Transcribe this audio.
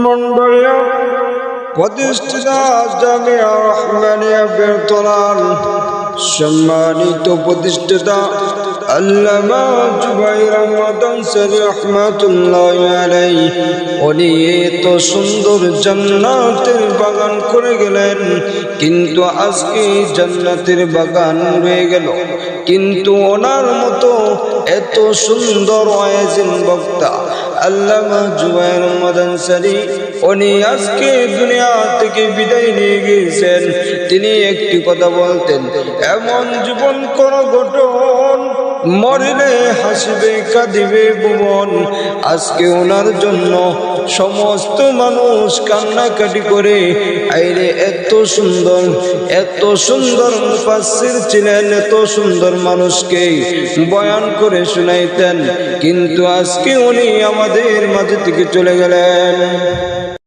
মন্ডলীয় প্রতিষ্ঠিতা জামিয়া রহমানিয়া বেরতলার সম্মানিত প্রতিষ্ঠিতা আল্লামা জুবাইর আহমদ আনসারী রাহমাতুল্লাহি আলাইহি উনি এত সুন্দর জান্নাতের বাগান করে গেলেন, কিন্তু আজকে জান্নাতের বাগান রয়ে গেল। কিন্তু ওনার মতো এত সুন্দর ওয়াইজিন বক্তা আল্লামা জুবাইর আহমদ আনসারী উনি আজকে দুনিয়া থেকে বিদায় নিয়ে গিয়েছেন। তিনি একটি কথা বলতেন, এমন জীবন কোন গঠন, মরিলে হাসিবে কাঁদিবে ভুবন। আজকে ওনার জন্য সমস্ত মানুষ কান্নাকাটি করে। আইরে এত সুন্দর মুফাসসির ছিলেন, এত সুন্দর মানুষকে বয়ান করে শুনাইতেন, কিন্তু আজকে উনি আমাদের মাঝে থেকে চলে গেলেন।